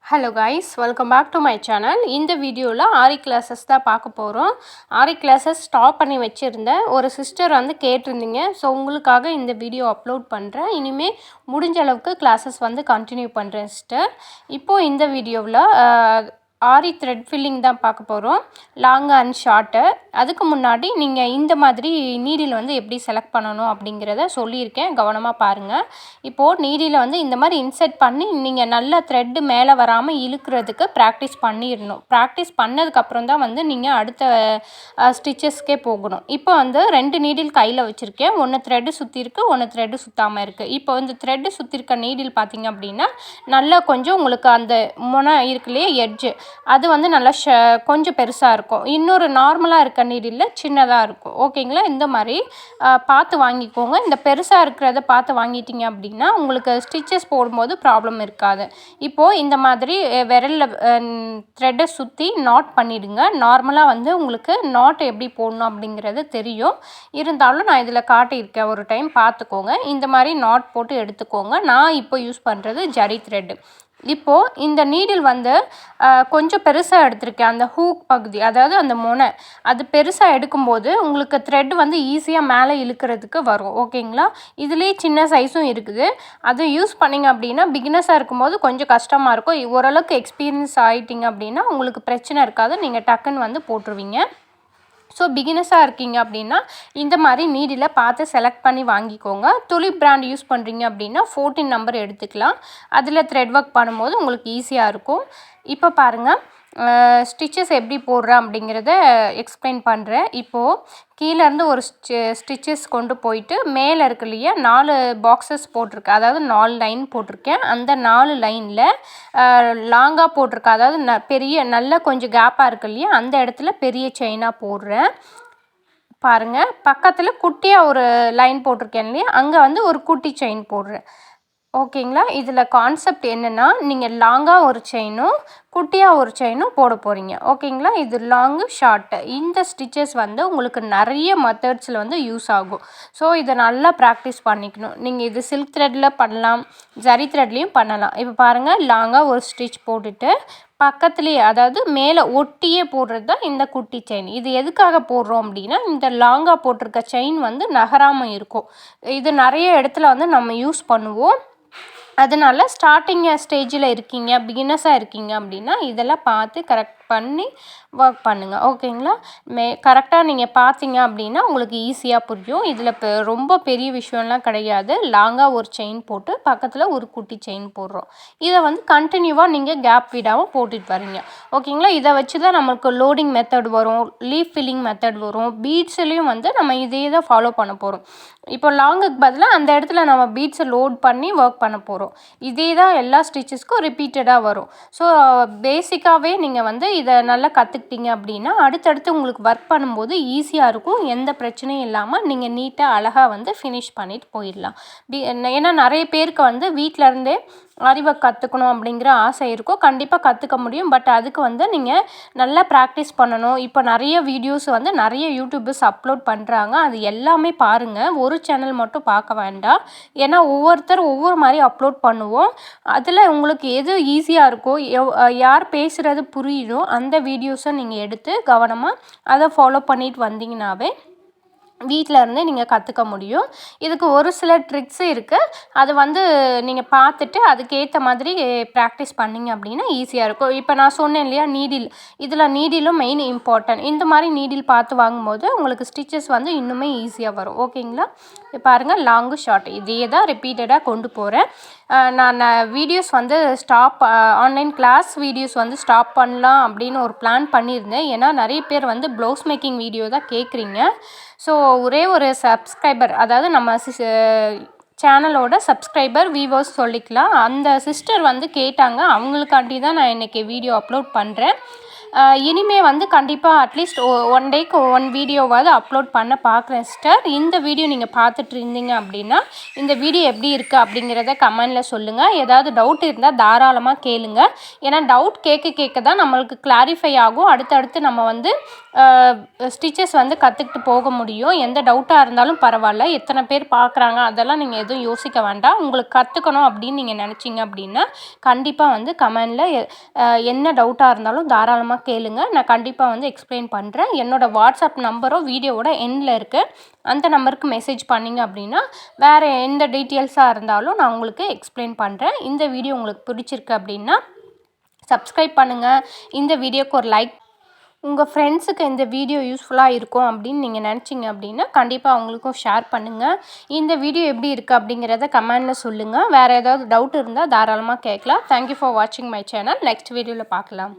Hello guys, welcome back to my channel. இந்த வீடியோவில் ஆரி classes தான் பார்க்க போகிறோம். ஆரி கிளாஸஸ் ஸ்டாப் பண்ணி வச்சுருந்தேன். ஒரு சிஸ்டர் வந்து கேட்டிருந்தீங்க. ஸோ உங்களுக்காக இந்த வீடியோ அப்லோட் பண்ணுறேன். இனிமேல் முடிஞ்ச அளவுக்கு கிளாஸஸ் வந்து கண்டினியூ பண்ணுறேன் சிஸ்டர். இப்போது இந்த வீடியோவில் ஆரி த்ரெட் ஃபில்லிங் தான் பார்க்க போகிறோம். Long and short. அதுக்கு முன்னாடி நீங்கள் இந்த மாதிரி நீடில் வந்து எப்படி செலக்ட் பண்ணணும் அப்படிங்கிறத சொல்லியிருக்கேன். கவனமாக பாருங்கள். இப்போது நீடில் வந்து இந்த மாதிரி இன்செர்ட் பண்ணி நீங்கள் நல்ல த்ரெட்டு மேலே வராமல் இழுக்கிறதுக்கு ப்ராக்டிஸ் பண்ணிடணும். ப்ராக்டிஸ் பண்ணதுக்கப்புறம் தான் வந்து நீங்கள் அடுத்த ஸ்டிச்சஸ்க்கே போகணும். இப்போ வந்து 2 நீடில் கையில் வச்சுருக்கேன். ஒன்று த்ரெட்டு சுற்றிருக்கு, ஒன்று த்ரெட்டு சுற்றாமல் இருக்குது. இப்போ இந்த த்ரெட்டு சுற்றிருக்க நீடில் பார்த்திங்க அப்படின்னா நல்லா கொஞ்சம் உங்களுக்கு அந்த முனை இருக்கு இல்லையா, எட்ஜு அது வந்து நல்லா கொஞ்சம் பெருசாக இருக்கும். இன்னொரு நார்மலாக இருக்க நீடில் சின்னதாக இருக்கும். ஓகேங்களா? இந்த மாதிரி பார்த்து வாங்கிக்கோங்க. இந்த பெருசாக இருக்கிறத பார்த்து வாங்கிட்டீங்க அப்படின்னா உங்களுக்கு ஸ்டிச்சஸ் போடும்போது ப்ராப்ளம் இருக்காது. இப்போது இந்த மாதிரி விரலில் த்ரெட்டை சுற்றி நாட் பண்ணிவிடுங்க. நார்மலாக வந்து உங்களுக்கு நாட் எப்படி போடணும் அப்படிங்கிறது தெரியும். இருந்தாலும் நான் இதில் காட்டியிருக்கேன், ஒரு டைம் பார்த்துக்கோங்க. இந்த மாதிரி நாட் போட்டு எடுத்துக்கோங்க. நான் இப்போ யூஸ் பண்ணுறது ஜரி த்ரெட்டு. இப்போது இந்த நீடில் வந்து கொஞ்சம் பெருசாக எடுத்திருக்கேன். அந்த ஹூக் பகுதி, அதாவது அந்த முனை, அது பெருசாக எடுக்கும்போது உங்களுக்கு த்ரெட் வந்து ஈஸியாக மேலே இழுக்கிறதுக்கு வரும். ஓகேங்களா? இதுலேயே சின்ன சைஸும் இருக்குது. அது யூஸ் பண்ணிங்க அப்படின்னா பிகினர்ஸாக இருக்கும்போது கொஞ்சம் கஷ்டமாக இருக்கும். ஓரளவுக்கு எக்ஸ்பீரியன்ஸ் ஆகிட்டிங்க அப்படின்னா உங்களுக்கு பிரச்சனை இருக்காது. நீங்கள் டக்குன்னு வந்து போட்டுருவீங்க. ஸோ பிகினர்ஸாக இருக்கீங்க அப்படின்னா இந்த மாதிரி நீடில் பார்த்து செலக்ட் பண்ணி வாங்கிக்கோங்க. துலிப் பிராண்ட் யூஸ் பண்ணுறீங்க அப்படின்னா 14 நம்பர் எடுத்துக்கலாம். அதில் த்ரெட் ஒர்க் பண்ணும்போது உங்களுக்கு ஈஸியாக இருக்கும். இப்போ பாருங்கள், ஸ்டிச்சஸ் எப்படி போடுறேன் அப்படிங்கிறத எக்ஸ்பிளைன் பண்ணுறேன். இப்போது கீழேருந்து ஒரு ஸ்டிச்சஸ் கொண்டு போயிட்டு மேலே இருக்கு இல்லையா, 4 பாக்ஸஸ் போட்டிருக்கேன். அதாவது 4 லைன் போட்டிருக்கேன். அந்த 4 லைனில் லாங்காக போட்டிருக்கேன். அதாவது பெரிய நல்ல கொஞ்சம் கேப்பாக இருக்கு இல்லையா, அந்த இடத்துல பெரிய செயினாக போடுறேன். பாருங்கள், பக்கத்தில் குட்டியாக ஒரு லைன் போட்டிருக்கேன் இல்லையா, அங்கே வந்து ஒரு குட்டி செயின் போடுறேன். ஓகேங்களா? இதில் கான்செப்ட் என்னென்னா, நீங்கள் லாங்காக ஒரு செயினும் குட்டியாக ஒரு செயினும் போட போகிறீங்க. ஓகேங்களா? இது லாங்கு ஷார்ட்டு. இந்த ஸ்டிச்சஸ் வந்து உங்களுக்கு நிறைய மெத்தட்ஸில் வந்து யூஸ் ஆகும். ஸோ இதை நல்லா ப்ராக்டிஸ் பண்ணிக்கணும். நீங்கள் இது சில்க் த்ரெட்டில் பண்ணலாம், ஜரி த்ரெட்லேயும் பண்ணலாம். இப்போ பாருங்கள், லாங்காக ஒரு ஸ்டிச் போட்டுட்டு பக்கத்துலேயே, அதாவது மேலே ஒட்டியே போடுறது தான் இந்த குட்டி செயின். இது எதுக்காக போடுறோம் அப்படின்னா, இந்த லாங்காக போட்டிருக்க செயின் வந்து நகராமல் இருக்கும். இது நிறைய இடத்துல வந்து நம்ம யூஸ் பண்ணுவோம். அதனால் ஸ்டார்டிங் ஸ்டேஜில் இருக்கீங்க, பிகினர்ஸாக இருக்கீங்க அப்படின்னா இதெல்லாம் பார்த்து கரெக்ட் பண்ணி ஒர்க் பண்ணுங்கள். ஓகேங்களா? கரெக்டாக நீங்கள் பார்த்தீங்க அப்படின்னா உங்களுக்கு ஈஸியாக புரியும். இதில் ரொம்ப பெரிய விஷயம்லாம் கிடையாது. லாங்காக ஒரு செயின் போட்டு பக்கத்தில் ஒரு குட்டி செயின் போடுறோம். இதை வந்து கண்டினியூவாக நீங்கள் கேப் விடாமல் போட்டுட்டு வரீங்க. ஓகேங்களா? இதை வச்சு தான் நம்மளுக்கு லோடிங் மெத்தட் வரும், லீஃப் ஃபில்லிங் மெத்தட் வரும். பீட்ஸ்லேயும் வந்து நம்ம இதே தான் ஃபாலோ பண்ண போகிறோம். இப்போ லாங்குக்கு பதிலாக அந்த இடத்துல நம்ம பீட்ஸை லோட் பண்ணி ஒர்க் பண்ண போகிறோம். இதே தான் எல்லா ஸ்டிச்சஸ்க்கும் ரிப்பீட்டடாக வரும். ஸோ பேசிக்காகவே நீங்கள் வந்து இதை நல்லா கற்றுக்கிட்டீங்க அப்படின்னா அடுத்தடுத்து உங்களுக்கு ஒர்க் பண்ணும்போது ஈஸியாக இருக்கும். எந்த பிரச்சனையும் இல்லாமல் நீங்கள் நீட்டாக அழகாக வந்து ஃபினிஷ் பண்ணிட்டு போயிடலாம். ஏன்னா நிறைய பேருக்கு வந்து வீட்டில் இருந்தே ஆரி ஒர்க் கற்றுக்கணும் அப்படிங்கிற ஆசை இருக்கும். கண்டிப்பாக கற்றுக்க முடியும். பட் அதுக்கு வந்து நீங்கள் நல்லா ப்ராக்டிஸ் பண்ணணும். இப்போ நிறைய வீடியோஸ் வந்து நிறைய யூடியூபர்ஸ் அப்லோட் பண்ணுறாங்க. அது எல்லாமே பாருங்கள். ஒரு சேனல் மட்டும் பார்க்க வேண்டாம். ஏன்னா ஒவ்வொருத்தர் ஒவ்வொரு மாதிரி அப்லோட் பண்ணுவோம். அதில் உங்களுக்கு எது ஈஸியாக இருக்கோ, யார் பேசுகிறது புரியுதோ அந்த வீடியோஸை நீங்கள் எடுத்து கவனமாக அதை ஃபாலோ பண்ணிட்டு வந்தீங்கன்னாவே வீட்டில் இருந்தே நீங்கள் கற்றுக்க முடியும். இதுக்கு ஒரு சில ட்ரிக்ஸு இருக்குது. அது வந்து நீங்கள் பார்த்துட்டு அதுக்கேற்ற மாதிரி ப்ராக்டிஸ் பண்ணிங்க அப்படின்னா ஈஸியாக இருக்கும். இப்போ நான் சொன்னேன் இல்லையா, நீடில், இதில் நீடிலும் மெயின் இம்பார்ட்டன்ட். இந்த மாதிரி நீடில் பார்த்து வாங்கும்போது உங்களுக்கு ஸ்டிச்சஸ் வந்து இன்னுமே ஈஸியாக வரும். ஓகேங்களா? பாருங்கள், லாங்கு ஷார்ட் இதே தான் ரிப்பீட்டடாக கொண்டு போகிறேன். நான் வீடியோஸ் வந்து ஆன்லைன் கிளாஸ் வீடியோஸ் வந்து ஸ்டாப் பண்ணலாம் அப்படின்னு ஒரு பிளான் பண்ணியிருந்தேன். ஏன்னா நிறைய பேர் வந்து ப்ளவுஸ் மேக்கிங் வீடியோ தான் கேட்குறீங்க. ஸோ ஒரே ஒரு சப்ஸ்கிரைபர், அதாவது நம்ம சேனலோட சப்ஸ்கிரைபர் வியூவர்ஸ் சொல்லிக்கலாம், அந்த சிஸ்டர் வந்து கேட்டாங்க. அவங்களுக்காண்டி தான் நான் இன்றைக்கி வீடியோ அப்லோட் பண்ணுறேன். இனிமேல் வந்து கண்டிப்பாக அட்லீஸ்ட் 1 டேக்கு 1 வீடியோவாவது அப்லோட் பண்ண பார்க்குறேன் சிஸ்டர். இந்த வீடியோ நீங்கள் பார்த்துட்டு இருந்தீங்க அப்படின்னா இந்த வீடியோ எப்படி இருக்குது அப்படிங்கிறத கமெண்டில் சொல்லுங்கள். ஏதாவது டவுட் இருந்தால் தாராளமாக கேளுங்க. ஏன்னா டவுட் கேட்க தான் நம்மளுக்கு கிளாரிஃபை ஆகும். அடுத்தடுத்து நம்ம வந்து ஸ்டிச்சஸ் வந்து கற்றுக்கிட்டு போக முடியும். எந்த டவுட்டாக இருந்தாலும் பரவாயில்ல, எத்தனை பேர் பார்க்குறாங்க அதெல்லாம் நீங்கள் எதுவும் யோசிக்க வேண்டாம். உங்களுக்கு கற்றுக்கணும் அப்படின்னு நீங்கள் நினச்சிங்க அப்படின்னா கண்டிப்பாக வந்து கமெண்டில் என்ன டவுட்டாக இருந்தாலும் தாராளமாக கேளுங்க. நான் கண்டிப்பாக வந்து எக்ஸ்பிளைன் பண்ணுறேன். என்னோடய வாட்ஸ்அப் நம்பரும் வீடியோவோட எண்டில் இருக்குது. அந்த நம்பருக்கு மெசேஜ் பண்ணிங்க அப்படின்னா வேறு எந்த டீட்டெயில்ஸாக இருந்தாலும் நான் உங்களுக்கு எக்ஸ்பிளைன் பண்ணுறேன். இந்த வீடியோ உங்களுக்கு பிடிச்சிருக்கு அப்படின்னா சப்ஸ்கிரைப் பண்ணுங்கள். இந்த வீடியோக்கு ஒரு லைக். உங்கள் ஃப்ரெண்ட்ஸுக்கு இந்த வீடியோ யூஸ்ஃபுல்லாக இருக்கும் அப்படின்னு நீங்கள் நினச்சிங்க அப்படின்னா கண்டிப்பாக அவங்களுக்கும் ஷேர் பண்ணுங்கள். இந்த வீடியோ எப்படி இருக்குது அப்படிங்கிறத கமெண்டில் சொல்லுங்கள். வேறு ஏதாவது டவுட் இருந்தால் தாராளமாக கேட்கலாம். தேங்க்யூ ஃபார் வாட்சிங் மை சேனல். நெக்ஸ்ட் வீடியோவில் பார்க்கலாம்.